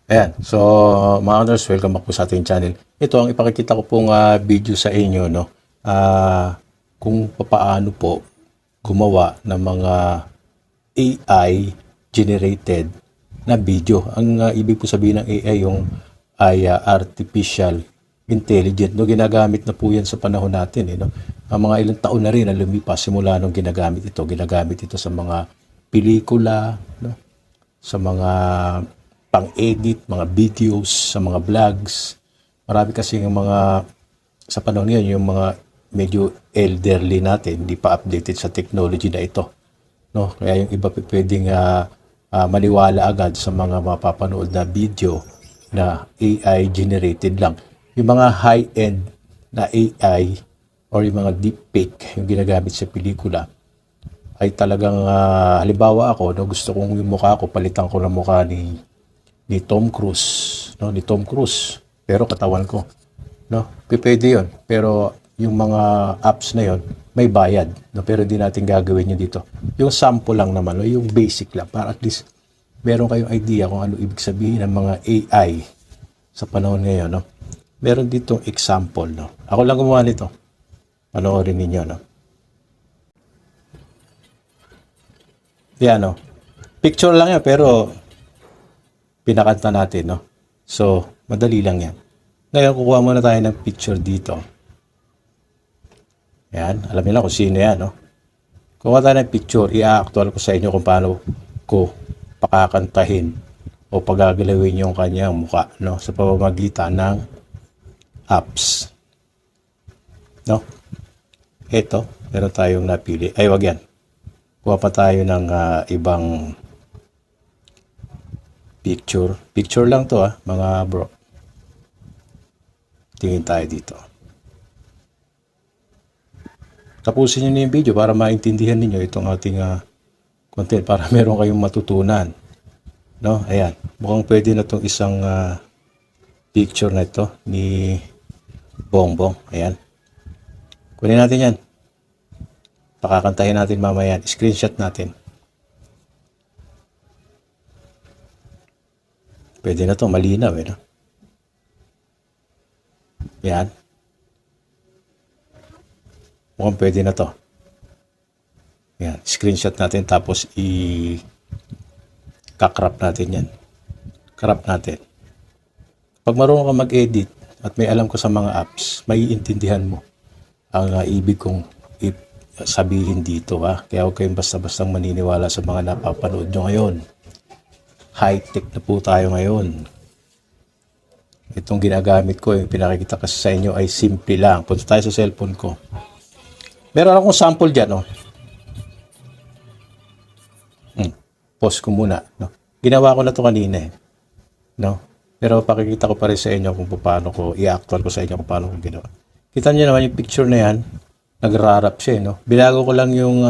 Ayan. So, mga owners, welcome back po sa ating channel. Ito, ang ipakikita ko pong video sa inyo, no? Kung paano po gumawa ng mga AI-generated na video. Ang ibig po sabihin ng AI Artificial Intelligent. No, ginagamit na po yan sa panahon natin. No? Ang mga ilang taon na rin ang lumipas simula nung ginagamit ito. Ginagamit ito sa mga pelikula, no? Sa mga pang-edit, mga videos, sa mga vlogs. Marami kasi yung mga, sa panahon ngayon, yung mga medyo elderly natin, hindi pa updated sa technology na ito. No? Kaya yung iba pwedeng maniwala agad sa mga mapapanood na video na AI generated lang. Yung mga high-end na AI or yung mga deepfake yung ginagamit sa pelikula ay talagang halimbawa ako, no, gusto kong yung mukha ko, palitan ko ng mukha ni Tom Cruise, no, ni Tom Cruise, pero katawan ko, no, pwede yun, pero yung mga apps na yon may bayad, no, pero hindi natin gagawin yun dito. Yung sample lang naman, no, yung basic lang, para at least meron kayong idea kung ano ibig sabihin ng mga AI sa panahon ngayon, no. Meron ditong example, no. Ako lang gumawa nito. Panoorin ninyo, no. Yan, no. Picture lang yan, pero pinakanta natin, no. So, madali lang yan. Ngayon, kukuha muna tayo ng picture dito. Yan, alam niyo na kung sino yan, no. Kukuha tayo ng picture, i-actual ko sa inyo kung paano ko pakakantahin o pagagalawin yung kanyang mukha, no, sa pamamagitan ng apps. No? Ito, meron tayong napili. Ay, wag yan. Kuha pa tayo ng ibang picture. Picture lang to mga bro. Tingin tayo dito. Tapusin nyo na yung video para maintindihan niyo itong ating content para meron kayong matutunan. No? Ayan. Mukhang pwede na itong isang picture na ito ni Bongbong. Ayan. Kunin natin yan. Pakakantahin natin mamaya. Screenshot natin. Pwede na to, malinaw no? Yan. Mukhang pwede na to. Yan. Screenshot natin tapos kakrap natin yan. Crop natin. Pag marunong ka mag-edit at may alam ko sa mga apps, maiintindihan mo ang ibig kong sabihin dito Kaya huwag kayong basta-bastang maniniwala sa mga napapanood nyo ngayon. High-tech na po tayo ngayon. Itong ginagamit ko, yung pinakikita kasi sa inyo ay simple lang. Punta tayo sa cellphone ko. Meron akong sample dyan, no? Pause ko muna, no? Ginawa ko na to kanina, no? Pero pakikita ko pa rin sa inyo kung paano ko, i-actual ko sa inyo kung paano ko ginawa. Kita nyo naman yung picture na yan. Nagrarap siya, no? Binago ko lang yung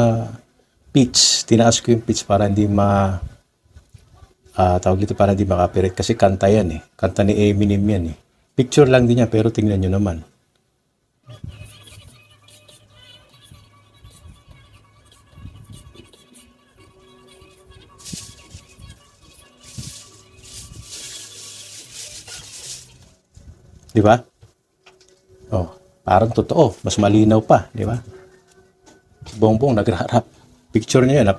pitch. Tinaas ko yung pitch para hindi tawag dito para hindi makapirit. Kasi kanta yan, Kanta ni Eminem yan, Picture lang din yan, pero tingnan nyo naman. Di ba? Oh, parang totoo. Mas malinaw pa, di ba? Bongbong nagrarap. Picture niya yun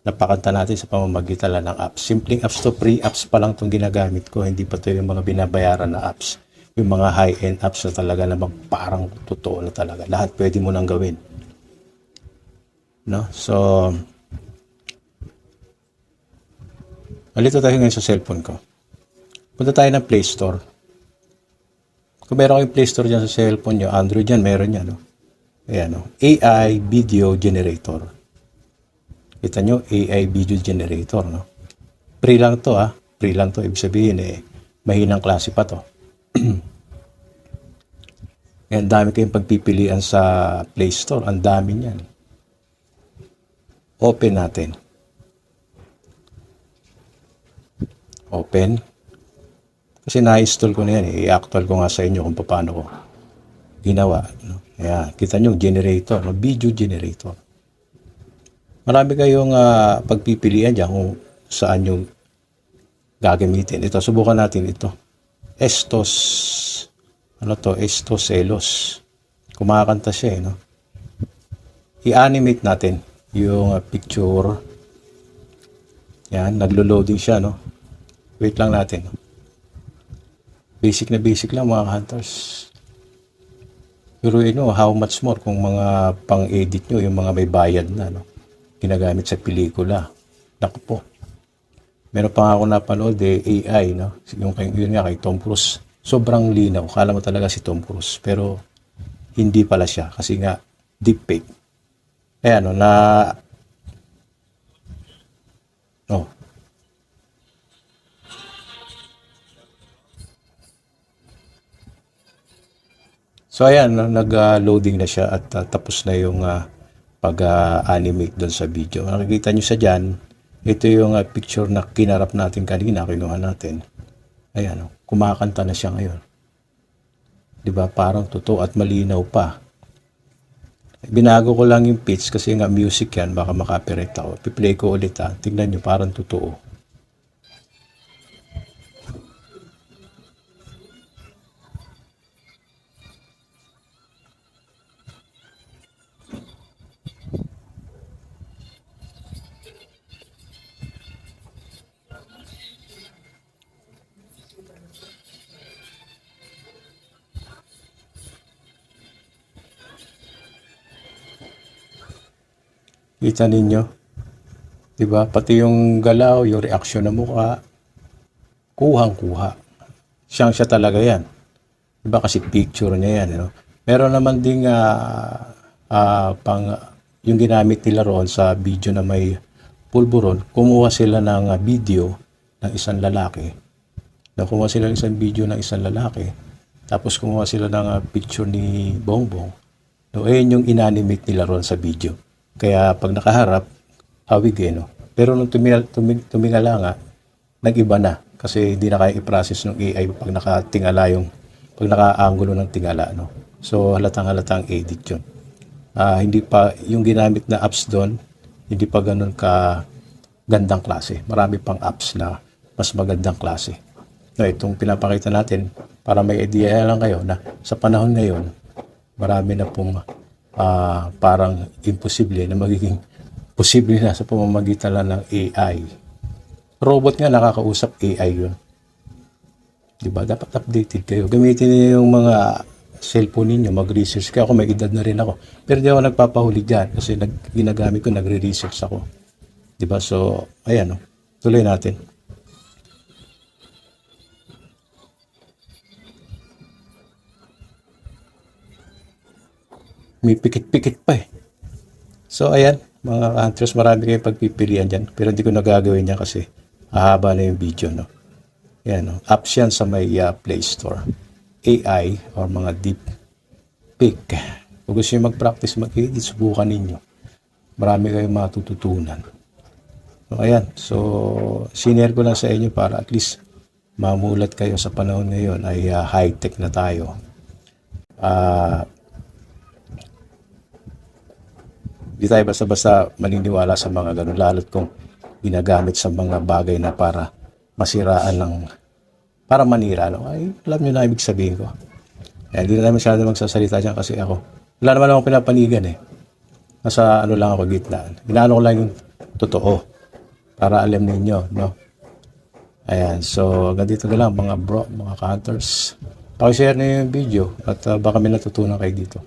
napakanta natin sa pamamagitan lang ng apps. Simpleng apps to, free apps pa lang itong ginagamit ko. Hindi pa ito yung mga binabayaran na apps. Yung mga high-end apps na talaga namang parang totoo na talaga. Lahat pwede mo nang gawin. No? So, malito tayo ngayon sa cellphone ko. Punta tayo ng Play Store. Kung meron kayong Play Store dyan sa cellphone nyo, Android yan, meron yan, no? Ayan, no? AI Video Generator. Kita nyo, AI Video Generator, no? Free lang to, Free lang to. Ibig sabihin, mahinang klase pa to. Ang dami kayong pagpipilian sa Play Store. Ang dami niyan. Open natin. Open. Kasi na-install ko na yan. I-actual ko nga sa inyo kung paano ko ginawa. No? Ayan, kita nyo, generator. No? Video generator. Marami kayong pagpipilian dyan kung saan yung gagamitin. Ito, subukan natin ito. Estos, ano to? Estos Celos. Kumakanta siya, no? I-animate natin yung picture. Yan, naglo-loading siya, no? Wait lang natin. Basic na basic lang, mga hunters. Pero how much more kung mga pang-edit nyo, yung mga may bayad na, no? Ginagamit sa pelikula. Naku po. Meron pa nga ako napanood, AI, no? Yun nga kay Tom Cruise. Sobrang linaw. Kala mo talaga si Tom Cruise. Pero, hindi pala siya. Kasi nga, deepfake. Ayan, no, oh. So, ayan, no, nag-loading na siya at tapos na yung pag-animate doon sa video. Nakikita nyo sa dyan, ito yung picture na kinarap natin kanina, kinuha natin. Ayan, kumakanta na siya ngayon. 'Di ba? Parang totoo at malinaw pa. Binago ko lang yung pitch kasi nga music yan, baka makapirate ako. Piplay ko ulit Tingnan nyo, parang totoo. Kita ninyo? 'Di ba? Pati yung galaw, yung reaksyon ng mukha, kuhang-kuha. Siya talaga yan. 'Di ba? Kasi picture niya yan. Meron naman ding yung ginamit nila roon sa video na may pulburon, kumuha sila ng video ng isang lalaki. Kumuha sila ng isang video ng isang lalaki. Tapos kumuha sila ng picture ni Bongbong. Ayun yung inanimate nila roon sa video. Kaya pag nakaharap, hawig Pero nung tumingala nga, nag-iba na. Kasi hindi na kaya i-process ng AI pag pag naka-angulo ng tingala. So halatang-halatang edit yun. Hindi pa, yung ginamit na apps doon, hindi pa ganun ka gandang klase. Marami pang apps na mas magandang klase. Itong pinapakita natin, para may idea lang kayo na sa panahon ngayon, marami na pong parang imposible na magiging posible na sa pamamagitan lang ng AI. Robot nga nakakausap, AI yun. Diba? Dapat updated kayo. Gamitin niyo yung mga cellphone ninyo, mag-research kayo. Ako may edad na rin ako. Pero di ako nagpapahuli dyan kasi ginagamit ko, nagre-research ako. Diba? So, ayan tuloy natin. May pikit-pikit pa So, ayan, mga hunters, marami kayong pagpipilian dyan. Pero hindi ko nagagawin yan kasi hahaba na yung video, Ayan, apps yan sa may Play Store. AI or mga deep fake. Kung gusto nyo mag-practice, mag-edit, subukan ninyo. Marami kayong matututunan. So, ayan. So, sinare ko lang sa inyo para at least mamulat kayo sa panahon ngayon ay high-tech na tayo. Di tayo basta-basta maniniwala sa mga ganun, lalo't kung ginagamit sa mga bagay na para masiraan lang, para manira. Ay, alam nyo na ibig sabihin ko. Hindi na naman masyado magsasalita dyan kasi wala naman akong pinapanigan Nasa lang ako, gitnaan. Inaano ko lang yung totoo para alam ninyo, Ayan, so ganito na lang mga bro, mga hunters. Pakishare na yung video at baka may natutunan kayo dito.